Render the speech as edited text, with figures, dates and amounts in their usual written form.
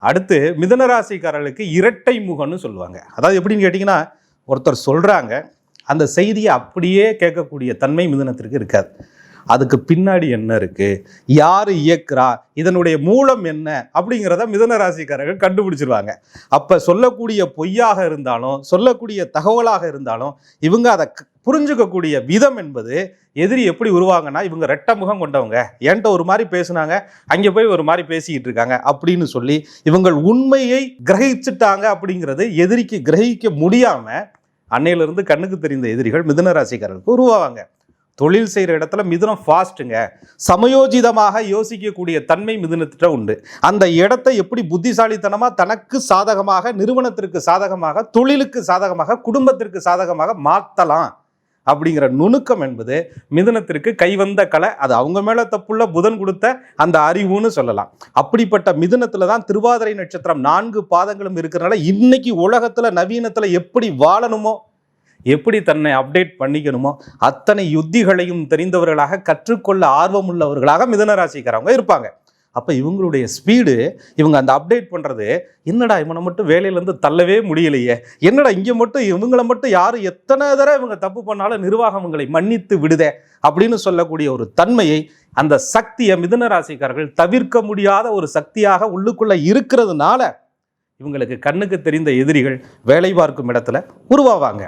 அடுத்து மிதுனராசிக்காரர்களுக்கு இரட்டை முகம்னு சொல்லுவாங்க. அதாவது எப்படின்னு கேட்டிங்கன்னா, ஒருத்தர் சொல்கிறாங்க, அந்த செய்தியை அப்படியே கேட்கக்கூடிய தன்மை மிதுனத்திற்கு இருக்காது. அதுக்கு பின்னாடி என்ன இருக்குது, யார் இயக்குறா, இதனுடைய மூலம் என்ன அப்படிங்கிறத மிதுனராசிக்காரர்கள் கண்டுபிடிச்சிருவாங்க. அப்போ சொல்லக்கூடிய பொய்யாக இருந்தாலும் சொல்லக்கூடிய தகவலாக இருந்தாலும் இவங்க அதை புரிஞ்சுக்கக்கூடிய விதம் என்பது எதிரி எப்படி உருவாங்கன்னா, இவங்க ரெட்ட முகம் கொண்டவங்க, என்கிட்ட ஒரு மாதிரி பேசுனாங்க, அங்கே போய் ஒரு மாதிரி பேசிக்கிட்டு இருக்காங்க அப்படின்னு சொல்லி இவங்கள் உண்மையை கிரகிச்சுட்டாங்க. அப்படிங்கிறது எதிரிக்கு கிரகிக்க முடியாமல் அன்னையிலிருந்து கண்ணுக்கு தெரிந்த எதிரிகள் மிதுனராசிக்காரர்களுக்கு உருவாவாங்க. தொழில் செய்கிற இடத்துல மிதுனம் ஃபாஸ்ட்டுங்க. சமயோஜிதமாக யோசிக்கக்கூடிய தன்மை மிதுனத்திட்ட உண்டு. அந்த இடத்தை எப்படி புத்திசாலித்தனமாக தனக்கு சாதகமாக, நிறுவனத்திற்கு சாதகமாக, தொழிலுக்கு சாதகமாக, குடும்பத்திற்கு சாதகமாக மாற்றலாம் அப்படிங்கிற நுணுக்கம் என்பது மிதுனத்திற்கு கைவந்த கலை. அது அவங்க மேலே தப்புள்ள புதன் கொடுத்த அந்த அறிவுன்னு சொல்லலாம். அப்படிப்பட்ட மிதுனத்தில் தான் திருவாதிரை நட்சத்திரம் 4 பாதங்களும் இருக்கிறனால இன்னைக்கு உலகத்தில் நவீனத்தில் எப்படி வாழணுமோ, எப்படி தன்னை அப்டேட் பண்ணிக்கணுமோ அத்தனை யுத்திகளையும் தெரிந்தவர்களாக, கற்றுக்கொள்ள ஆர்வம் உள்ளவர்களாக மிதுனராசிக்காரவங்க இருப்பாங்க. அப்போ இவங்களுடைய ஸ்பீடு, இவங்க அந்த அப்டேட் பண்ணுறது, என்னடா இவனை மட்டும் வேலையிலேருந்து தள்ளவே முடியலையே, என்னடா இங்கே மட்டும் இவங்களை மட்டும் யாரும் எத்தனை தடவை இவங்க தப்பு பண்ணாலும் நிர்வாகம் இவங்களை மன்னித்து விடுதே அப்படின்னு சொல்லக்கூடிய ஒரு தன்மையை, அந்த சக்தியை மிதுனராசிக்காரர்கள் தவிர்க்க முடியாத ஒரு சக்தியாக உள்ளுக்குள்ளே இருக்கிறதுனால இவங்களுக்கு கண்ணுக்கு தெரிந்த எதிரிகள் வேலை பார்க்கும் இடத்துல உருவாவாங்க.